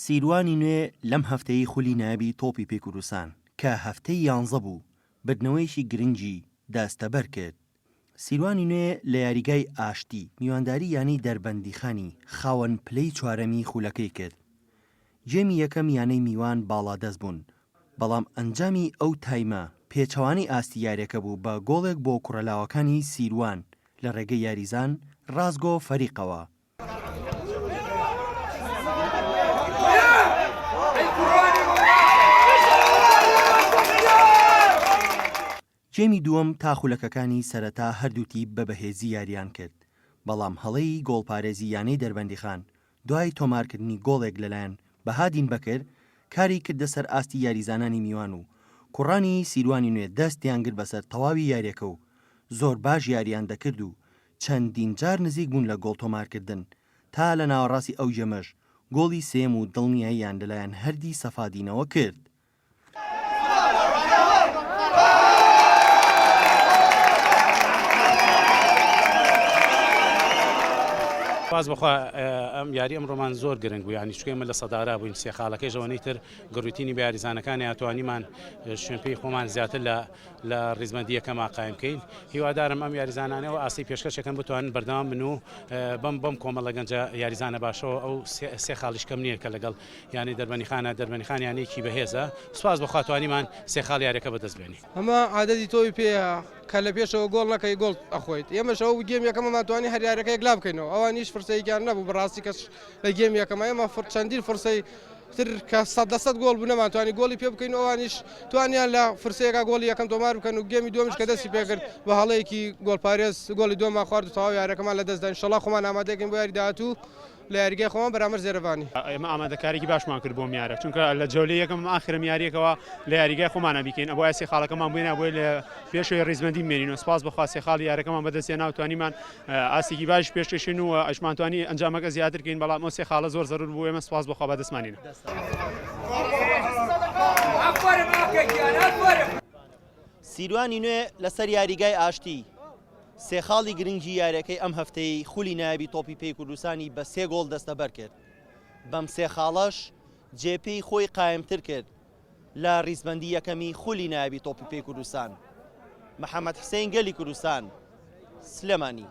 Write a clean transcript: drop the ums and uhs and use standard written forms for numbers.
سیروانی نوێ لەم هەفتەی خولی نایبی تۆپی پێکوروسان کە هەفتەی 11 بوو بردنەوەیشی گرنگی دەستەبەر کرد. سیروانی نوێ لە یاریگای ئاشتی میوانداری یانەی دەربەندیخانی خاوەن پلەی چوارەمی خولەکەی کرد. جێمی یەکەم یانەی میوان باڵادەست بوون، بەڵام ئەنجامی ئەو تایمە پێچەوانی ئاستی یاریەکە بوو بە گۆڵێک بۆ کوڕەلاوەکانی سیروان لە ڕێگەی یاریزان ڕازگۆ فەریقەوە. جێمی دووەم تا خولەکەکانی سەرەتا هەردووتی بە بەهێزی یاریان کرد، بەڵام هەڵەی گۆڵپارێزی یانەی دەربەندیخان دوای تۆمارکردنی گۆڵێک لەلایەن بەهادین بەکرد کاری کردە سەر ئاستی یاریزانانی میوان و کوڕانی سیروانی نوێ دەستیان گرت بەسەر تەواوی یاریەکە و زۆر باش یاریان دەکرد و چەندین جار نزیک بوون لە گۆڵ تۆمارکردن تا لە ناوەڕاستی ئەو جەمەش گۆڵی سێم و دڵنیاییان لەلایەن هەردی سەفادینەوە کرد. باز بخوا ئەم یاری ئەمڕۆمان زۆر گرنگ بوو، یانی چکە ئێمە لە سەدارا بووین سێ خاڵەکەی ژەوەی تر گڕوتینی بە یاریزانەکانی ئەتوانیمان شوێنپێی خۆمان زیاتر لە ڕیزبەندیەکەما قایم بکەین. هیوادارم ئەم یاریزانانەوە ئاسی پێشکەشەکەم بتوانن بەردەوام بن و بەم کۆمەڵە گەنجە یاریزانە باشەوە ئەو سێ خاڵیش کەم نییە کە لەگەڵ یانی دەربەندیخان یانێکی بەهێزە. سوپاس بخوا توانیمان سێ خاڵ یاریەکە بەدەست بێنین. ئەمە عادەتی تۆی پێیە کە لە پێشەوە گۆڵ نەکەی گۆڵ ئەخۆیت. ئێمەشەوە گێم یەکەمەمان توانی هەر یاریەکە یەکلا بکەینەوە، ئەوانیش فرسەیەکیان نەبوو بەڕاستی کەس لە گێم یەکەمە ئێمە چەندین فرسەی تر کە 100 گۆڵ بوو نەماتوانی گۆڵی پێ بکەین، ئەوانیش توانیان لە فرسەیەکە گۆڵی یەکەم تۆمار بکەن و گێمی دووەمش کە دەستی پێکرد بە هەڵەیەکی گۆڵپارێز گۆڵی دووەممان خوارد و تەواو یاریەکەمان لە دەستدا. ئینشەڵڵا خۆمان ئامادەکەین بۆ یاری داهاتوو لە یاریگای خۆمان بەرامبەر زێرەڤانی. ئێمە ئامادەکاریی باشمان کرد بۆ میارە، چونکە لە جەولەی یەکەم ئاخرم یاریەکەوە لە یاریگای خۆمانە بیکەین، ئەوە سێ خاڵەکەمان بووینە بۆی لە پێشەوەی ڕیزبەندی بمێنین و سپاس بەخوا سێ خاڵی یاریەکەمان بەدەستێنا و توانیمان ئاسێکی باش پێشکەشین و ئەشمانتوانی ئەنجامەکە زیاتر بکەین، بەڵام ئەو سێ خاڵە زۆر زەرور بوو، ئێمە سپاس بەخوا بەدەستمانینە. سیروانی نوێ لەسەر یاریگای ئاشتی سێ خاڵی گرنگی یاریەکەی ئەم هەفتەی خولی نایبی تۆپی پێی کوردستانی بە 3 گۆڵ دەستەبەر کرد. بەم سێ خاڵەش جێپەی خۆی قایمتر کرد لە ڕیزبەندی یەکەمی خولی نایبی تۆپی پێی کوردستان. محەممەد حسێن گەلی کوردستان، سلێمانی.